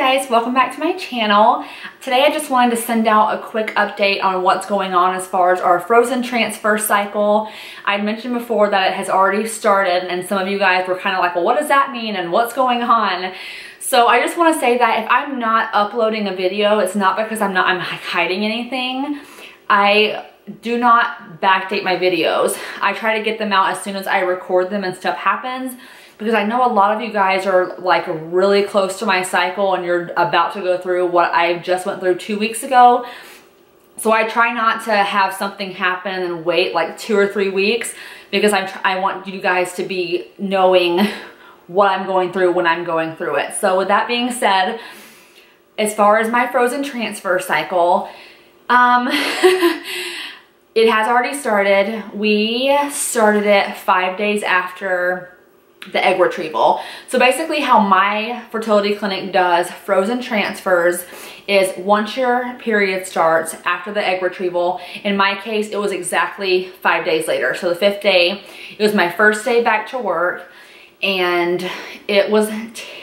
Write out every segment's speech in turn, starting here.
guys, welcome back to my channel. Today I just wanted to send out a quick update on what's going on as far as our frozen transfer cycle. I mentioned before that it has already started and some of you guys were kind of like, well, what does that mean and what's going on? So I just want to say that if I'm not uploading a video, it's not because I'm hiding anything. I do not backdate my videos. I try to get them out as soon as I record them and stuff happens, because I know a lot of you guys are like really close to my cycle and you're about to go through what I just went through 2 weeks ago. So I try not to have something happen and wait like 2 or 3 weeks, because I want you guys to be knowing what I'm going through when I'm going through it. So with that being said, as far as my frozen transfer cycle, it has already started. We started it 5 days after the egg retrieval. So basically how my fertility clinic does frozen transfers is once your period starts after the egg retrieval, in my case it was exactly 5 days later. So the 5th day, it was my first day back to work and it was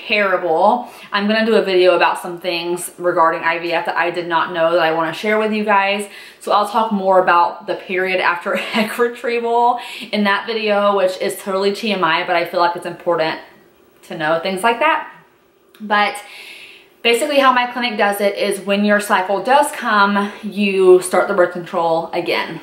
terrible. I'm gonna do a video about some things regarding IVF that I did not know that I wanna share with you guys. So I'll talk more about the period after egg retrieval in that video, which is totally TMI, but I feel like it's important to know things like that. But basically how my clinic does it is when your cycle does come, you start the birth control again.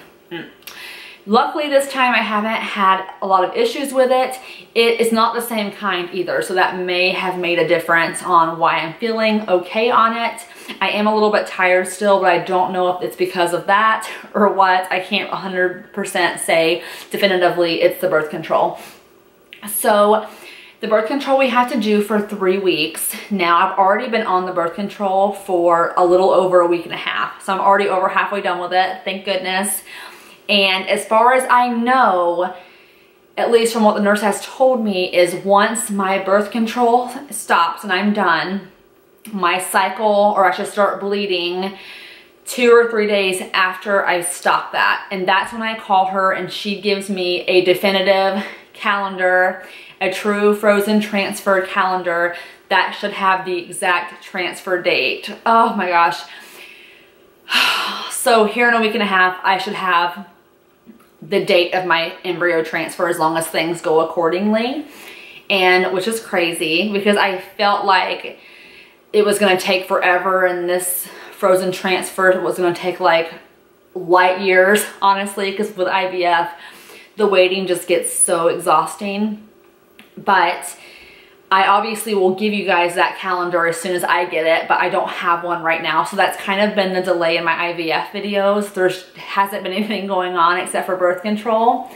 Luckily this time I haven't had a lot of issues with it. It is not the same kind either, so that may have made a difference on why I'm feeling okay on it. I am a little bit tired still, but I don't know if it's because of that or what. I can't 100% say definitively it's the birth control. So the birth control we have to do for 3 weeks. Now I've already been on the birth control for a little over a week and a half. So I'm already over halfway done with it, thank goodness. And as far as I know, at least from what the nurse has told me, is once my birth control stops and I'm done, my cycle, or I should start bleeding 2 or 3 days after I stop that. And that's when I call her and she gives me a definitive calendar, a true frozen transfer calendar that should have the exact transfer date. Oh my gosh. So here in a week and a half, I should have the date of my embryo transfer as long as things go accordingly. And which is crazy because I felt like it was gonna take forever and this frozen transfer was gonna take like light years, honestly, because with IVF, the waiting just gets so exhausting. But I obviously will give you guys that calendar as soon as I get it, but I don't have one right now. So that's kind of been the delay in my IVF videos. There hasn't been anything going on except for birth control.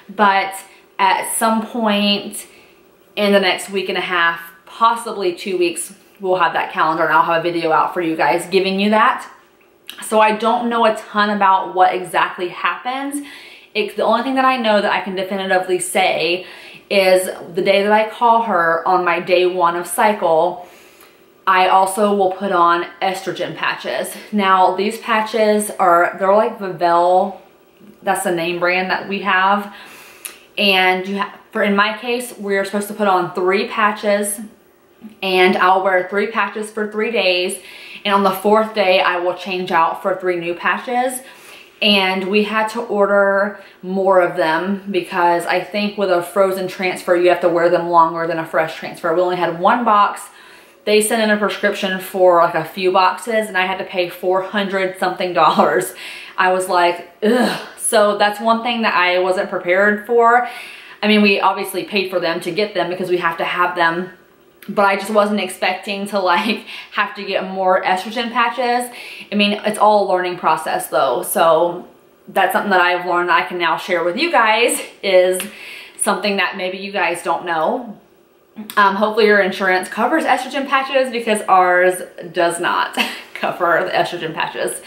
But at some point in the next week and a half, possibly 2 weeks, we'll have that calendar and I'll have a video out for you guys giving you that. So I don't know a ton about what exactly happens. The only thing that I know that I can definitively say is the day that I call her on my day 1 of cycle, I also will put on estrogen patches. Now these patches they're like Vivel, that's the name brand that we have. And in my case, we're supposed to put on 3 patches and I'll wear 3 patches for 3 days. And on the 4th day, I will change out for 3 new patches. And we had to order more of them because I think with a frozen transfer, you have to wear them longer than a fresh transfer. We only had 1 box. They sent in a prescription for like a few boxes and I had to pay $400 something. I was like, ugh. So that's one thing that I wasn't prepared for. I mean, we obviously paid for them to get them because we have to have them, but I just wasn't expecting to like have to get more estrogen patches. I mean, it's all a learning process though. So that's something that I've learned that I can now share with you guys, is something that maybe you guys don't know. Hopefully your insurance covers estrogen patches because ours does not cover the estrogen patches.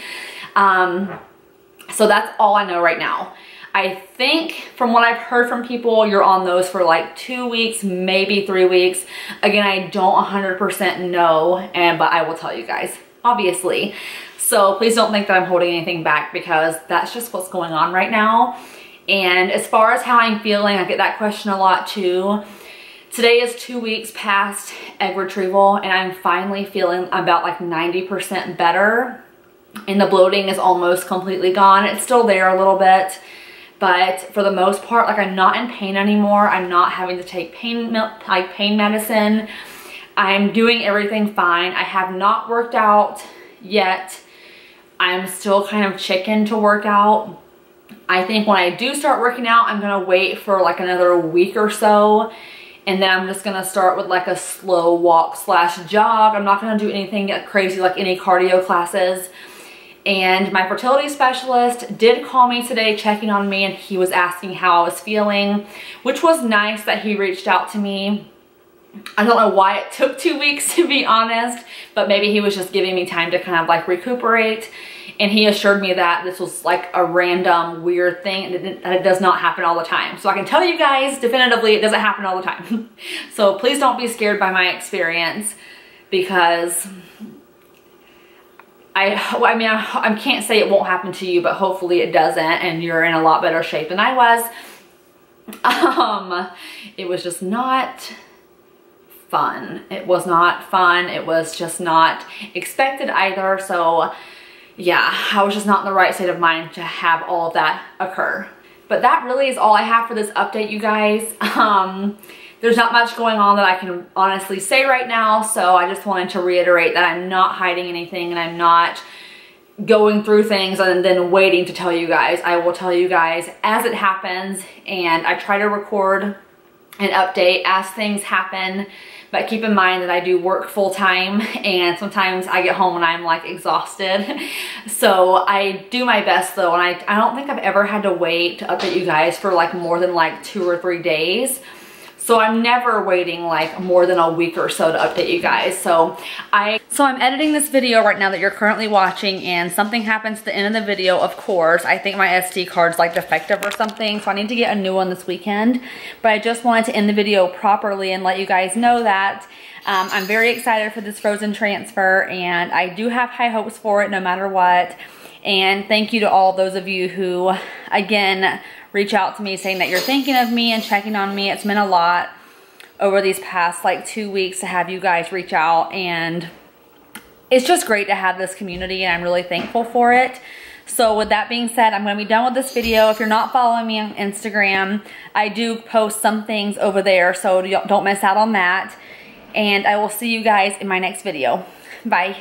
So that's all I know right now. I think from what I've heard from people, you're on those for like 2 weeks, maybe 3 weeks. Again, I don't 100% know, but I will tell you guys, obviously. So please don't think that I'm holding anything back because that's just what's going on right now. And as far as how I'm feeling, I get that question a lot too. Today is 2 weeks past egg retrieval, and I'm finally feeling about like 90% better. And the bloating is almost completely gone. It's still there a little bit, but for the most part, like, I'm not in pain anymore. I'm not having to take pain medicine. I'm doing everything fine. I have not worked out yet. I'm still kind of chicken to work out. I think when I do start working out, I'm gonna wait for like another week or so, and then I'm just gonna start with like a slow walk / jog. I'm not gonna do anything crazy like any cardio classes. And my fertility specialist did call me today checking on me, and he was asking how I was feeling, which was nice that he reached out to me. I don't know why it took 2 weeks, to be honest, but maybe he was just giving me time to kind of like recuperate. And he assured me that this was like a random weird thing, that it does not happen all the time. So I can tell you guys definitively it doesn't happen all the time. So please don't be scared by my experience, because I can't say it won't happen to you, but hopefully it doesn't, and you're in a lot better shape than I was. It was just not fun. It was not fun. It was just not expected either. So yeah, I was just not in the right state of mind to have all of that occur. But that really is all I have for this update, you guys. There's not much going on that I can honestly say right now, so I just wanted to reiterate that I'm not hiding anything, and I'm not going through things and then waiting to tell you guys. I will tell you guys as it happens, and I try to record an update as things happen. But keep in mind that I do work full time, and sometimes I get home and I'm like exhausted. So I do my best though, and I don't think I've ever had to wait to update you guys for like more than like 2 or 3 days. So I'm never waiting like more than a week or so to update you guys. So I'm editing this video right now that you're currently watching, and something happens at the end of the video, of course. I think my SD card's like defective or something, so I need to get a new one this weekend. But I just wanted to end the video properly and let you guys know that I'm very excited for this frozen transfer, and I do have high hopes for it no matter what. And thank you to all those of you who, again, reach out to me saying that you're thinking of me and checking on me. It's meant a lot over these past like 2 weeks to have you guys reach out, and it's just great to have this community, and I'm really thankful for it. So with that being said, I'm going to be done with this video. If you're not following me on Instagram, I do post some things over there, so don't miss out on that. And I will see you guys in my next video. Bye.